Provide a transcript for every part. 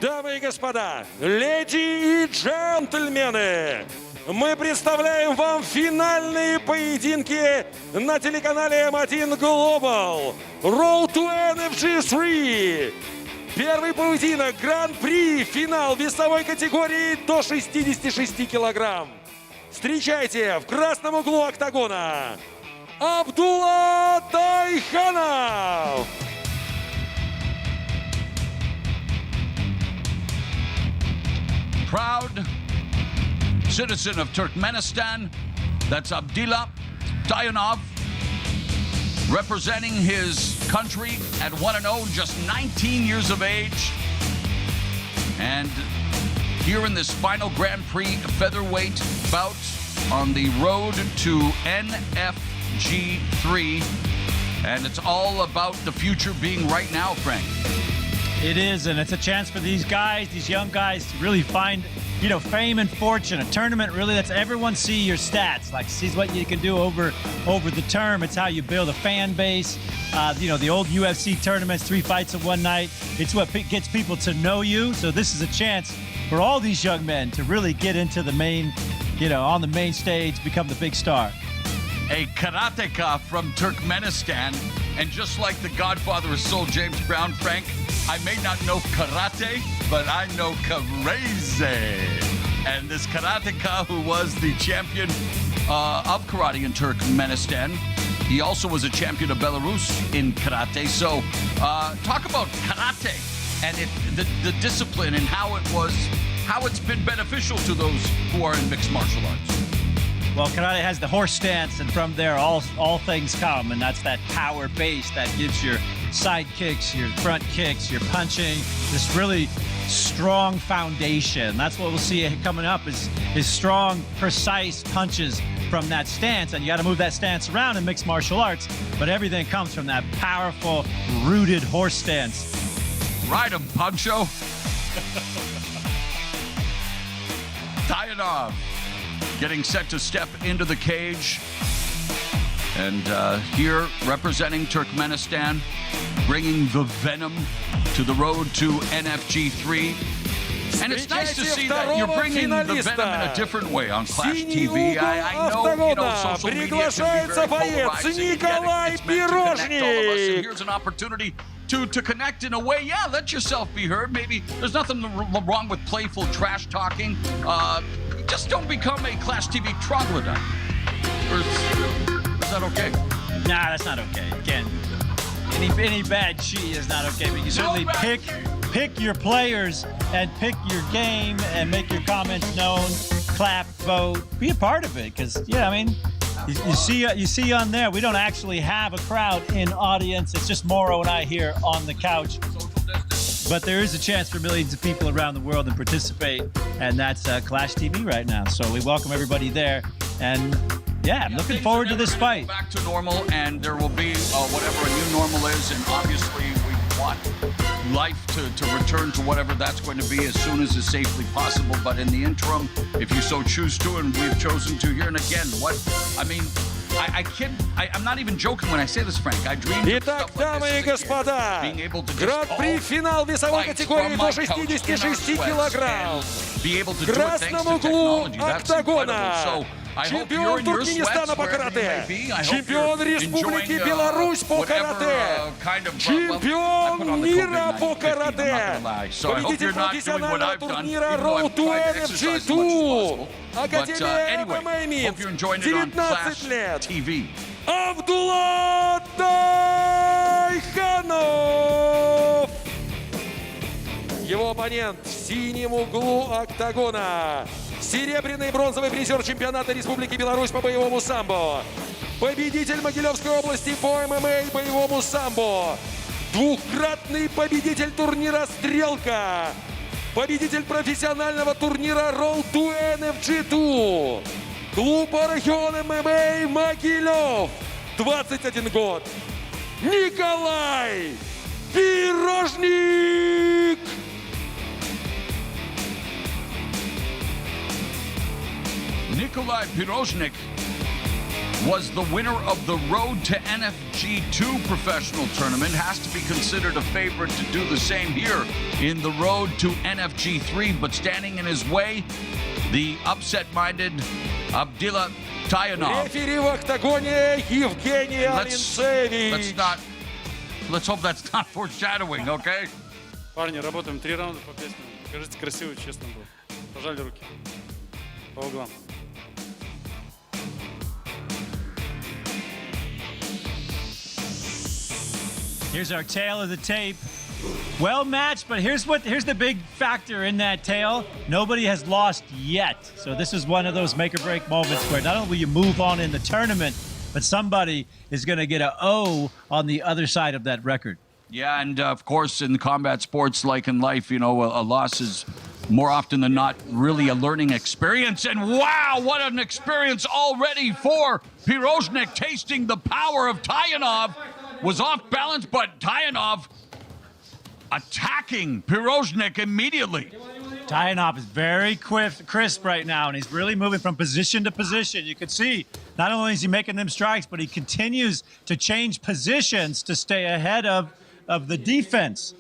Дамы и господа, леди и джентльмены, мы представляем вам финальные поединки на телеканале М1 Global. Road to NFC 3. Первый поединок, гран-при, финал весовой категории до 66 килограмм. Встречайте в красном углу октагона Абдылла Тайханов. Proud citizen of Turkmenistan, that's Abdıllah Tayxanov, representing his country at 1-0, just 19 years of age. And here in this final Grand Prix featherweight bout on the road to NFG3. And it's all about the future being right now, Frank. It is, and it's a chance for these guys, these young guys, to really find, you know, fame and fortune. A tournament really lets everyone see your stats, like sees what you can do over the term. It's how you build a fan base. You know, the old UFC tournaments, 3 fights in one night. It's what gets people to know you. So this is a chance for all these young men to really get into the main, you know, on the main stage, become the big star. A karateka from Turkmenistan, and just like the godfather of Soul, James Brown, Frank, I may not know karate, but I know karate. And this karateka, who was the champion of karate in Turkmenistan, he also was a champion of Belarus in karate. So talk about karate and the discipline and how it's been beneficial to those who are in mixed martial arts. Well, karate has the horse stance, and from there, all things come, and that's that power base that gives your side kicks, your front kicks, your punching, this really strong foundation. That's what we'll see coming up is strong, precise punches from that stance, and you got to move that stance around in mixed martial arts, but everything comes from that powerful, rooted horse stance. Ride him, Pancho. Tayxanov getting set to step into the cage. And here, representing Turkmenistan, bringing the venom to the road to NFG3. And it's nice to see that you're bringing the venom in a different way on Clash TV. I know, you know, social media can be very polarizing. Николай, Пирожник. And here's an opportunity to connect in a way. Yeah, let yourself be heard. Maybe there's nothing wrong with playful trash talking. Just don't become a Clash TV troglodyte. Or is that okay? Nah, that's not okay. Again, any bad cheat is not okay. But you certainly pick your players and pick your game and make your comments known. Clap, vote, be a part of it. Because yeah, I mean, you see on there, we don't actually have a crowd in audience. It's just Moro and I here on the couch. But there is a chance for millions of people around the world to participate, and that's Clash TV right now. So we welcome everybody there, and yeah, I'm looking forward to this fight. Back to normal, and there will be whatever a new normal is, and obviously we want life to return to whatever that's going to be as soon as is safely possible. But in the interim, if you so choose to, and we've chosen to here, and again, I'm not even joking when I say this, Frank. I dreamed of Итак, stuff like дамы и this as a kid. господа, Being able to гран-при just финал весовой fight категории from до my couch in our 66 sweats килограмм. and be able to В do it thanks красном to углу technology. That's incredible. октагона So I hope you're чемпион in your Туркменистана sweats по wherever you карате, may be. I hope чемпион you're Республики enjoying, Беларусь по whatever, карате, kind of, чемпион мира по карате, So I hope you're победитель not doing what профессионального I've done, турнира even though Road I've to tried to exercise as much as NFG2, possible. But Академия anyway, MMA hope Minsk, you're enjoying it on 19 Clash лет, TV. Абдылла Тайханов. Его оппонент в синем углу октагона. Серебряный и бронзовый призер чемпионата Республики Беларусь по боевому самбо. Победитель Могилевской области по ММА и боевому самбо. Двукратный победитель турнира «Стрелка». Победитель профессионального турнира Road to NFG2. Клуб «Регион ММА» Могилев. 21 год. Николай Пирожник. Nikolai Pирожник was the winner of the Road to NFG2 professional tournament, has to be considered a favorite to do the same here in the Road to NFG3, but standing in his way, the upset-minded Abdılла Tayhanov. Рефери в октагоне Евгений Алинцевич. Let's hope that's not foreshadowing, okay? Парни, работаем 3 раунда по 5 минут. Покажите красиво и честно было. Пожали руки. По углам. Here's our tail of the tape. Well matched, but here's the big factor in that tail. Nobody has lost yet. So this is one of those make or break moments where not only will you move on in the tournament, but somebody is going to get an O on the other side of that record. Yeah, and of course, in combat sports, like in life, you know, a loss is more often than not really a learning experience. And wow, what an experience already for Pирожник, tasting the power of Tayhanov. Was off balance, but Tayhanov attacking Pирожник immediately. Tayhanov is very crisp right now, and he's really moving from position to position. You can see not only is he making them strikes, but he continues to change positions to stay ahead of the defense.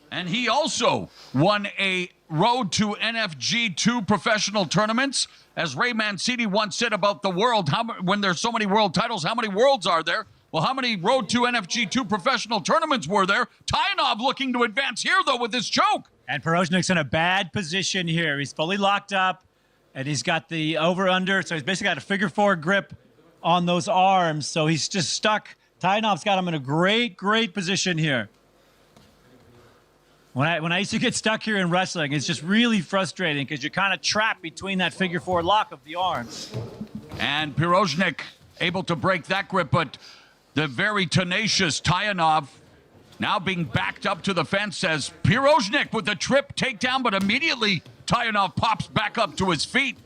And he also won a Road to NFG2 professional tournaments. As Ray Mancini once said about the world, when there's so many world titles, how many worlds are there? Well, how many Road to NFG2 professional tournaments were there? Tayhanov looking to advance here, though, with his choke. And Pирожник's in a bad position here. He's fully locked up, and he's got the over-under, so he's basically got a figure-4 grip on those arms, so he's just stuck. Tayhanov's got him in a great position here. When I used to get stuck here in wrestling, it's just really frustrating because you're kind of trapped between that figure-4 lock of the arms. And Pирожник able to break that grip, but the very tenacious Tayhanov now being backed up to the fence as Pирожник with the trip takedown, but immediately Tayhanov pops back up to his feet.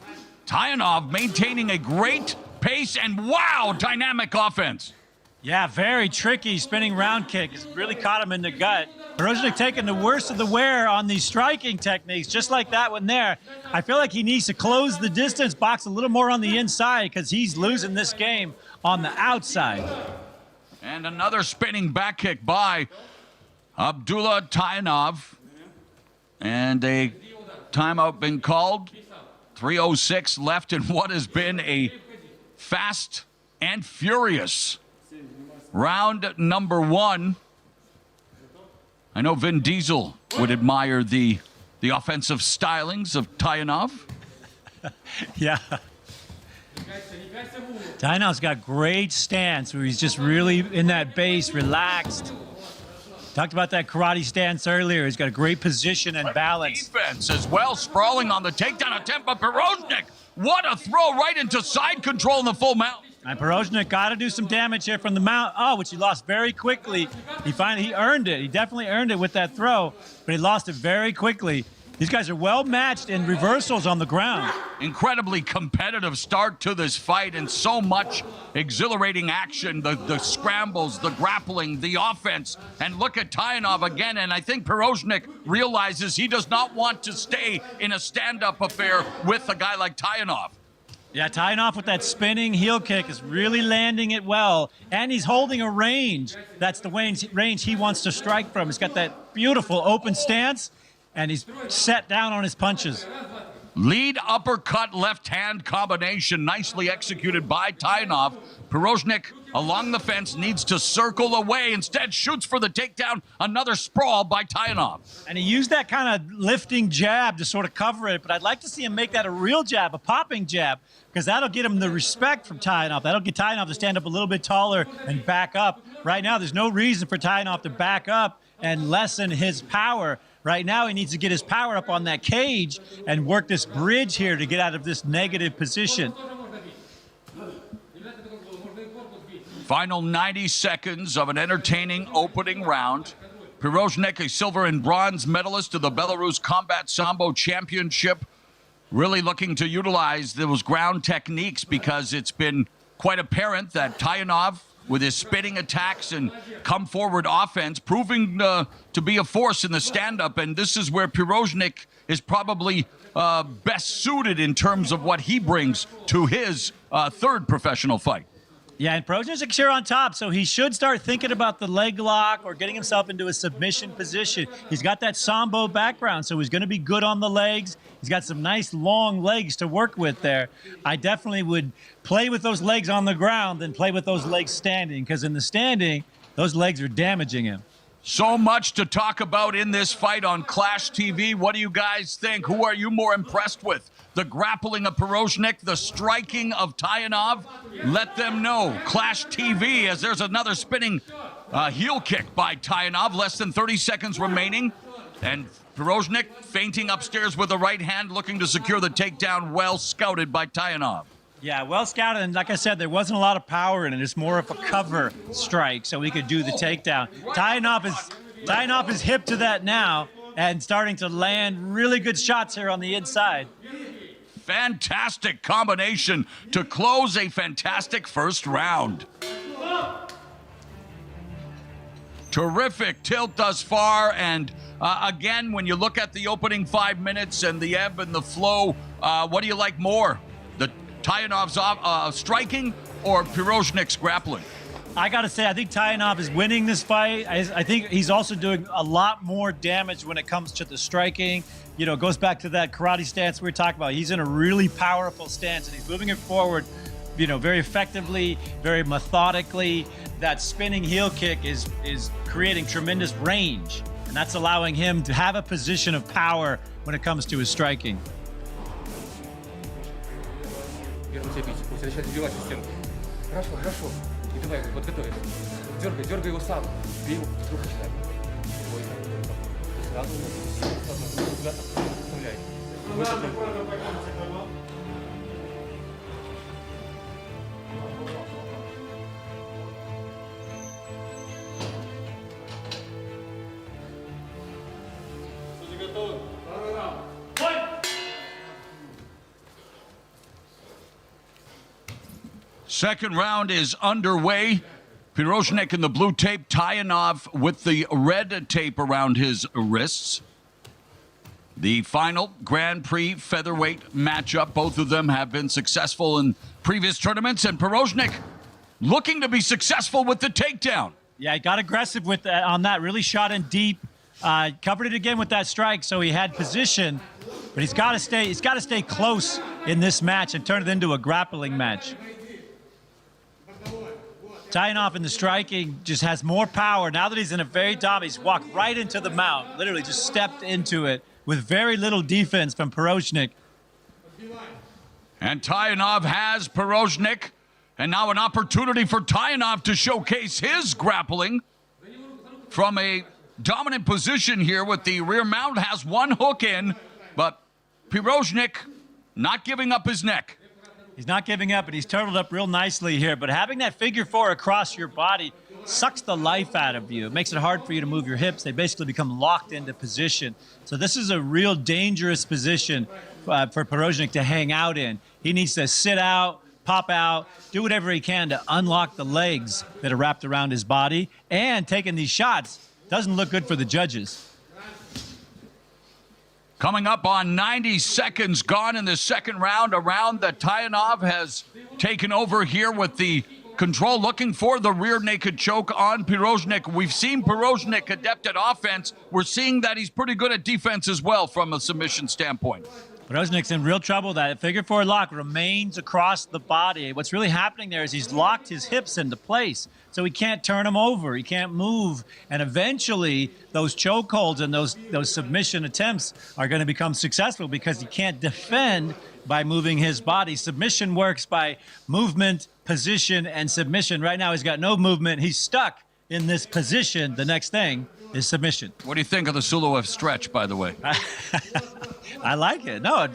Tayhanov maintaining a great pace and wow, dynamic offense. Yeah, very tricky spinning round kick. It's really caught him in the gut. Pирожnik taking the worst of the wear on these striking techniques, just like that one there. I feel like he needs to close the distance, box a little more on the inside because he's losing this game on the outside. And another spinning back kick by Abdılла Tayhanov. And a timeout been called. 3:06 left in what has been a fast and furious round number 1. I know Vin Diesel would admire the offensive stylings of Tayhanov. Yeah. Tayhanov's got great stance where he's just really in that base, relaxed. Talked about that karate stance earlier. He's got a great position and balance. Defense as well, sprawling on the takedown attempt by Pирожник. What a throw right into side control in the full mount. And Pирожnik got to do some damage here from the mount. Oh, which he lost very quickly. He earned it. He definitely earned it with that throw, but he lost it very quickly. These guys are well matched in reversals on the ground. Incredibly competitive start to this fight and so much exhilarating action. The scrambles, the grappling, the offense. And look at Tayhanov again. And I think Pирожник realizes he does not want to stay in a stand-up affair with a guy like Tayhanov. Yeah, Tayhanov with that spinning heel kick is really landing it well. And he's holding a range. That's the range he wants to strike from. He's got that beautiful open stance. And he's set down on his punches. Lead uppercut left hand combination nicely executed by Tayhanov. Pирожник along the fence needs to circle away. Instead shoots for the takedown. Another sprawl by Tayhanov. And he used that kind of lifting jab to sort of cover it. But I'd like to see him make that a real jab, a popping jab, because that'll get him the respect from Tayhanov. That'll get Tayhanov to stand up a little bit taller and back up. Right now, there's no reason for Tayhanov to back up and lessen his power. Right now, he needs to get his power up on that cage and work this bridge here to get out of this negative position. Final 90 seconds of an entertaining opening round. Pирожник, a silver and bronze medalist of the Belarus Combat Sambo Championship, really looking to utilize those ground techniques because it's been quite apparent that Tayhanov with his spinning attacks and come forward offense, proving to be a force in the stand-up. And this is where Pирожник is probably best suited in terms of what he brings to his third professional fight. Yeah, and Pирожnik's here on top, so he should start thinking about the leg lock or getting himself into a submission position. He's got that Sambo background, so he's going to be good on the legs. He's got some nice long legs to work with there. I definitely would play with those legs on the ground than play with those legs standing, because in the standing, those legs are damaging him. So much to talk about in this fight on Clash TV. What do you guys think? Who are you more impressed with? The grappling of Pирожник, the striking of Taihanov? Let them know. Clash TV, as there's another spinning heel kick by Taihanov. Less than 30 seconds remaining. And Pирожник feinting upstairs with the right hand, looking to secure the takedown. Well scouted by Taihanov. Yeah, well scouted, and like I said, there wasn't a lot of power in it. It's more of a cover strike, so he could do the takedown. Taihanov is hip to that now and starting to land really good shots here on the inside. Fantastic combination to close a fantastic first round. Terrific tilt thus far, and again, when you look at the opening 5 minutes and the ebb and the flow, what do you like more? The Taihanov's striking or Pирожник's grappling? I got to say, I think Taihanov is winning this fight. I think he's also doing a lot more damage when it comes to the striking. You know, it goes back to that karate stance we were talking about. He's in a really powerful stance, and he's moving it forward, you know, very effectively, very methodically. That spinning heel kick is creating tremendous range, and that's allowing him to have a position of power when it comes to his striking. Хорошо, хорошо. И давай, вот готовится. Дергай его сам. Бей его, трухай сюда. Ой, сразу, сюда вставляй. Second round is underway. Pирожник in the blue tape, Taihanov with the red tape around his wrists. The final Grand Prix featherweight matchup. Both of them have been successful in previous tournaments, and Pирожник looking to be successful with the takedown. Yeah, he got aggressive with that, on that, really shot in deep. Covered it again with that strike, so he had position, but he's got to stay close in this match and turn it into a grappling match. Taihanov in the striking just has more power. Now that he's in a very dominant, he's walked right into the mount, literally just stepped into it with very little defense from Pирожник. And Taihanov has Pирожник, and now an opportunity for Taihanov to showcase his grappling from a dominant position here with the rear mount. Has one hook in, but Pирожник not giving up his neck. He's not giving up, and he's turtled up real nicely here. But having that figure four across your body sucks the life out of you. It makes it hard for you to move your hips. They basically become locked into position. So this is a real dangerous position for Pирожник to hang out in. He needs to sit out, pop out, do whatever he can to unlock the legs that are wrapped around his body. And taking these shots doesn't look good for the judges. Coming up on 90 seconds gone in the second round, a round that Taihanov has taken over here with the control, looking for the rear naked choke on Pирожник. We've seen Pирожник adept at offense. We're seeing that he's pretty good at defense as well from a submission standpoint. Pирожnik's in real trouble. That figure four lock remains across the body. What's really happening there is he's locked his hips into place, so he can't turn him over. He can't move, and eventually those chokeholds and those submission attempts are going to become successful because he can't defend by moving his body. Submission works by movement, position, and submission. Right now he's got no movement. He's stuck in this position. The next thing is submission. What do you think of the Suloev stretch, by the way? I like it. No,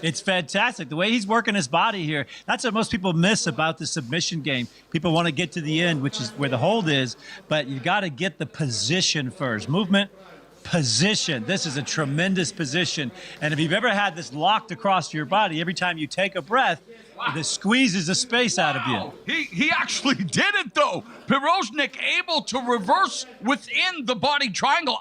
it's fantastic. The way he's working his body here, that's what most people miss about the submission game. People want to get to the end, which is where the hold is, but you got to get the position first. Movement, position. This is a tremendous position. And if you've ever had this locked across your body, every time you take a breath, This squeezes the space out of you. He actually did it, though. Pirojnik able to reverse within the body triangle.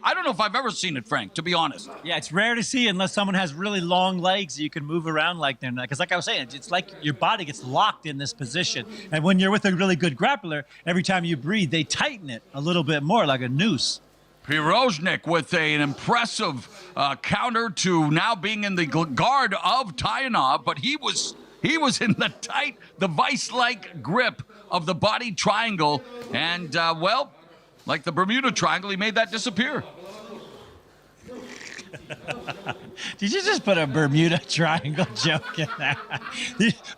I don't know if I've ever seen it, Frank, to be honest. Yeah, it's rare to see unless someone has really long legs you can move around like that. Because like I was saying, it's like your body gets locked in this position. And when you're with a really good grappler, every time you breathe, they tighten it a little bit more, like a noose. Pirojnik with an impressive counter to now being in the guard of Taihanov, but he was in the vice-like grip of the body triangle, and well, like the Bermuda Triangle, he made that disappear. Did you just put a Bermuda Triangle joke in there?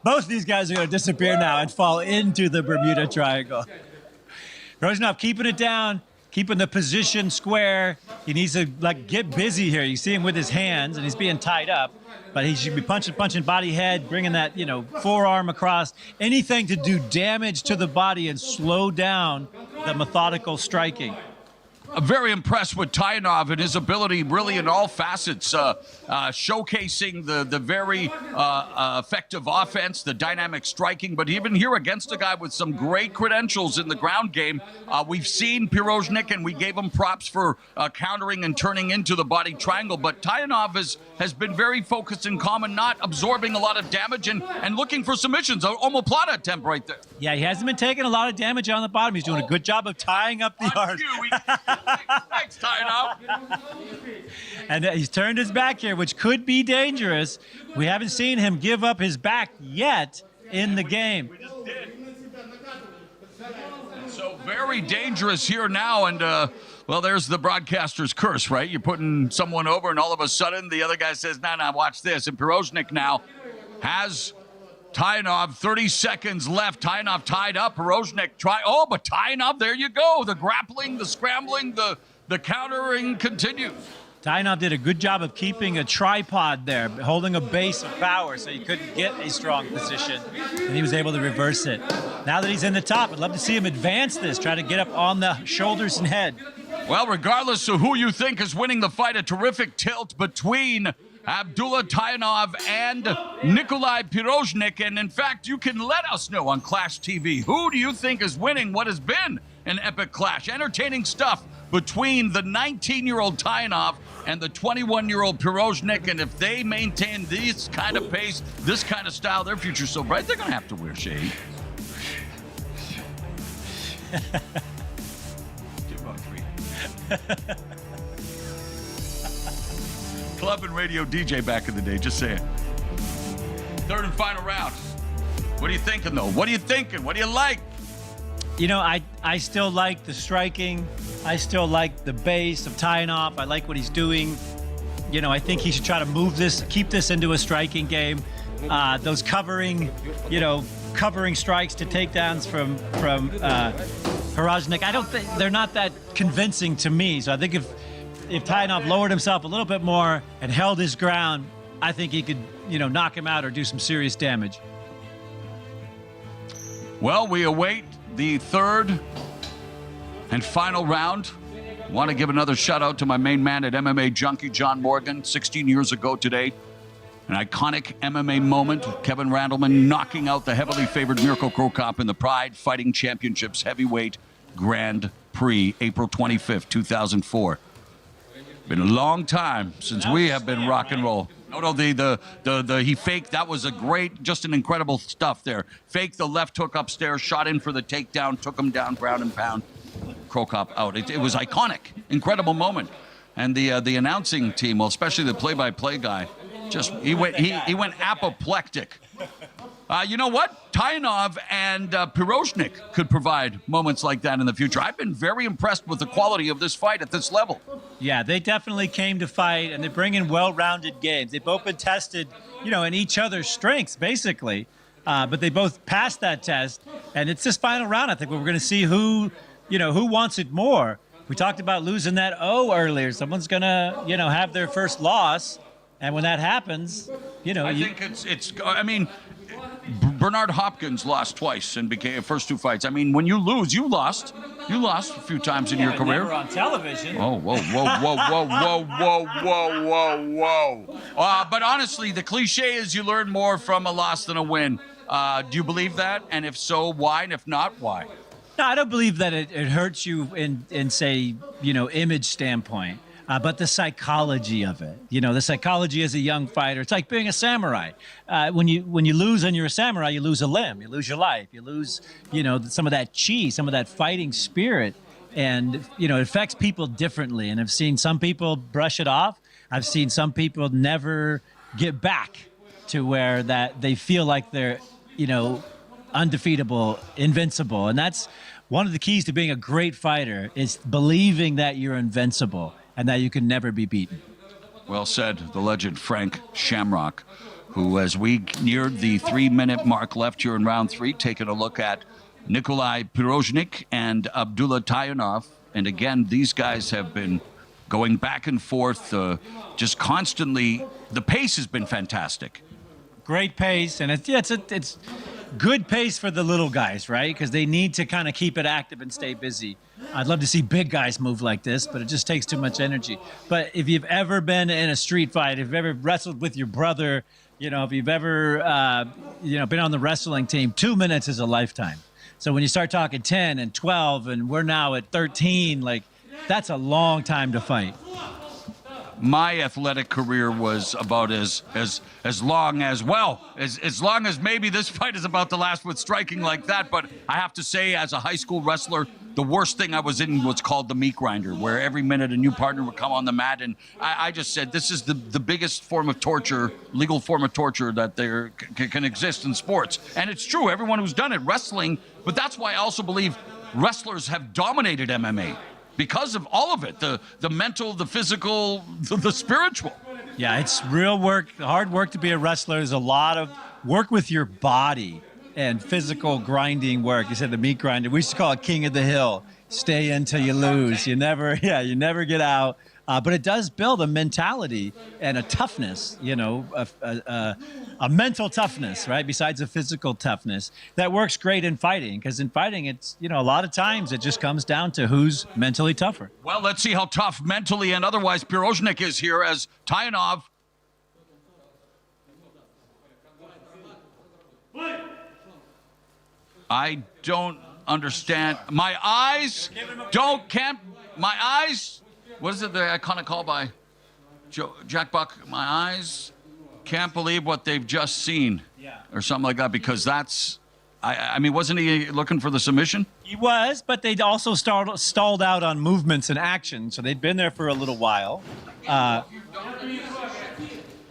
Both of these guys are going to disappear now and fall into the Bermuda Triangle. Pirojnik keeping it down, keeping the position square. He needs to get busy here. You see him with his hands, and he's being tied up. But he should be punching body head, bringing that forearm across. Anything to do damage to the body and slow down the methodical striking. I'm very impressed with Taihanov and his ability really in all facets, showcasing the very effective offense, the dynamic striking, but even here against a guy with some great credentials in the ground game. We've seen Pirojnik, and we gave him props for countering and turning into the body triangle, but Taihanov has been very focused and calm and not absorbing a lot of damage and looking for submissions. Omoplata attempt right there. Yeah, he hasn't been taking a lot of damage on the bottom. He's doing a good job of tying up the arm. Thanks, Taihanov. And he's turned his back here, which could be dangerous. We haven't seen him give up his back yet in the game. So very dangerous here now, and well, there's the broadcaster's curse, right? You're putting someone over, and all of a sudden the other guy says, "No, watch this." And Pirojnik now has Taihanov, 30 seconds left. Taihanov tied up. Pirojnik but Taihanov, there you go. The grappling, the scrambling, the countering continues. Taihanov did a good job of keeping a tripod there, holding a base of power so he couldn't get a strong position, and he was able to reverse it. Now that he's in the top, I'd love to see him advance this, try to get up on the shoulders and head. Well, regardless of who you think is winning the fight, a terrific tilt between Abdullah Taihanov and Nikolai Pirojnik. And in fact, you can let us know on Clash TV. Who do you think is winning what has been an epic clash? Entertaining stuff between the 19-year-old Taihanov and the 21-year-old Pirojnik. And if they maintain this kind of pace, this kind of style, their future's so bright, they're going to have to wear shade. Club and radio DJ back in the day, just saying. Third and final round. What are you thinking, though? What are you thinking? What do you like? I still like the striking. I still like the base of Taihanov. I like what he's doing. I think he should try to move this, keep this into a striking game. Those covering strikes to takedowns from Pirojnik, I don't think they're not that convincing to me. So I think if Taihanov lowered himself a little bit more and held his ground, I think he could, knock him out or do some serious damage. Well, we await the third and final round. Want to give another shout out to my main man at MMA Junkie, John Morgan. 16 years ago today, an iconic MMA moment. Kevin Randleman knocking out the heavily favored Mirko Cro Cop in the Pride Fighting Championships Heavyweight Grand Prix, April 25th, 2004. Been a long time since we have been rock and roll. He faked. That was a great, just an incredible stuff there. Faked the left hook upstairs, shot in for the takedown, took him down, ground and pound. Cro Cop out. It was iconic, incredible moment. And the announcing team, well, especially the play-by-play guy, he went apoplectic. You know what? Taihanov and Pirojnik could provide moments like that in the future. I've been very impressed with the quality of this fight at this level. Yeah, they definitely came to fight, and they bring in well-rounded games. They've both been tested, in each other's strengths, basically. But they both passed that test, and it's this final round, I think, where we're going to see who wants it more. We talked about losing that O earlier. Someone's going to, have their first loss, and when that happens, I think it's. I mean, Bernard Hopkins lost twice and became first 2 fights. I mean, when you lose, you lost. You lost a few times in your career. Never on television. Oh, whoa, whoa, whoa, whoa, whoa, whoa, whoa, whoa, whoa. But honestly, the cliche is you learn more from a loss than a win. Do you believe that? And if so, why? And if not, why? No, I don't believe that it hurts you in say, image standpoint. But the psychology of it, the psychology as a young fighter, it's like being a samurai. When you lose and you're a samurai, you lose a limb, you lose your life, you lose, some of that chi, some of that fighting spirit. And, it affects people differently. And I've seen some people brush it off. I've seen some people never get back to where that they feel like they're, undefeatable, invincible. And that's one of the keys to being a great fighter is believing that you're invincible and that you can never be beaten. Well said, the legend Frank Shamrock, who, as we neared the 3-minute mark left here in round 3, taking a look at Nikolai Pirojnik and Abdullah Tayhanov. And again, these guys have been going back and forth just constantly. The pace has been fantastic. Great pace, and it's good pace for the little guys, right? Because they need to kind of keep it active and stay busy. I'd love to see big guys move like this, but it just takes too much energy. But if you've ever been in a street fight, if you've ever wrestled with your brother, if you've ever, been on the wrestling team, 2 minutes is a lifetime. So when you start talking 10 and 12, and we're now at 13, that's a long time to fight. My athletic career was about as long as long as maybe this fight is about to last with striking like that. But I have to say, as a high school wrestler, the worst thing I was in was called the meat grinder, where every minute a new partner would come on the mat. And I just said, this is the biggest form of torture, legal form of torture that there can exist in sports. And it's true, everyone who's done it, wrestling. But that's why I also believe wrestlers have dominated MMA. Because of all of it, the mental, the physical, the spiritual. Yeah, it's real work, hard work to be a wrestler. There's a lot of work with your body and physical grinding work. You said the meat grinder. We used to call it King of the Hill. Stay until you lose. You never get out. But it does build a mentality and a toughness, a mental toughness, right? Besides a physical toughness that works great in fighting. Because in fighting, it's, a lot of times it just comes down to who's mentally tougher. Well, let's see how tough mentally and otherwise Pirojnik is here as Tayhanov. I don't understand. My eyes my eyes. What is it that I kind of call by Jack Buck? My eyes can't believe what they've just seen, or something like that. Because that's, I mean, wasn't he looking for the submission? He was, but they'd also stalled out on movements and action, so they'd been there for a little while.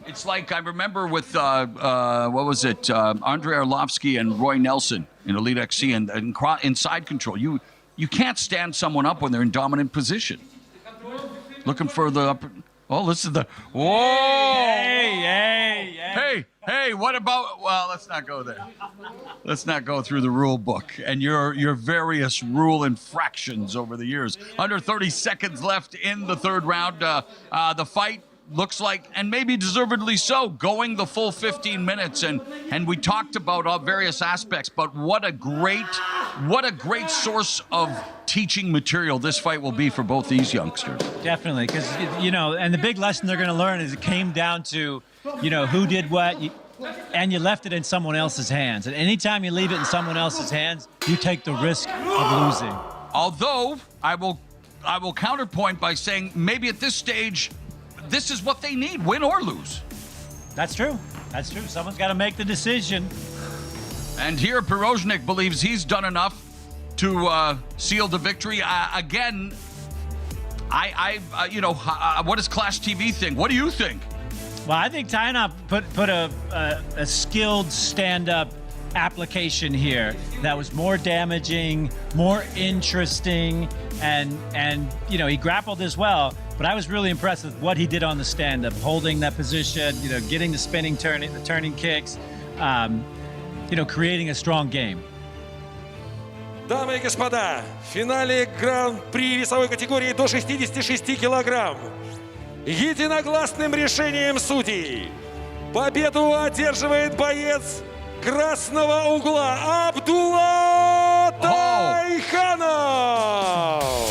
It's like I remember with what was it, Andrei Arlovsky and Roy Nelson in Elite XC and inside control. You can't stand someone up when they're in dominant position. Looking for the upper. Oh, this is the. Whoa! Hey! What about? Well, let's not go there. Let's not go through the rule book and your various rule infractions over the years. Under 30 seconds left in the third round. The fight looks like, and maybe deservedly so, going the full 15 minutes. And we talked about various aspects, but what a great source of teaching material this fight will be for both these youngsters. Definitely, because, and the big lesson they're going to learn is it came down to, who did what, and you left it in someone else's hands. And anytime you leave it in someone else's hands, you take the risk of losing. Although, I will counterpoint by saying maybe at this stage, this is what they need, win or lose. That's true. Someone's got to make the decision. And here, Pirojnik believes he's done enough to seal the victory. Again, what does Clash TV think? What do you think? Well, I think Tayhanov put a skilled stand-up application here that was more damaging, more interesting, and he grappled as well. But I was really impressed with what he did on the stand-up, holding that position, getting the spinning, the turning kicks, creating a strong game. Дамы и господа, в финале гран-при весовой категории до 66 килограмм. Единогласным решением судей победу одерживает боец красного угла Абдылла Тайханов.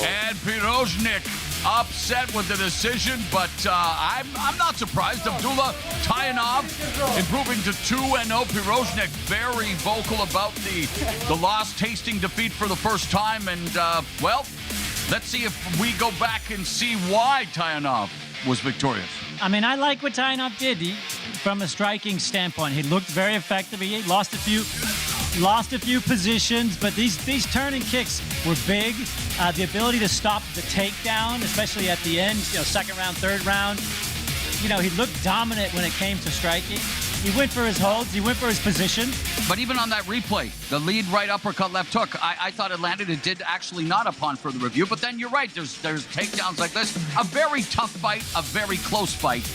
And Pирожник upset with the decision, but I'm not surprised. Abdılла Tayhanov improving to 2-0. Pирожник very vocal about the loss, tasting defeat for the first time. And, well, let's see if we go back and see why Tayhanov was victorious. I mean, I like what Tayhanov did from a striking standpoint. He looked very effective. He lost a few positions, but these turning kicks were big. The ability to stop the takedown, especially at the end, second round, third round. He looked dominant when it came to striking. He went for his holds. He went for his position. But even on that replay, the lead right uppercut, left hook, I thought it landed. It did actually not upon further review. But then you're right. There's takedowns like this. A very tough fight, a very close fight.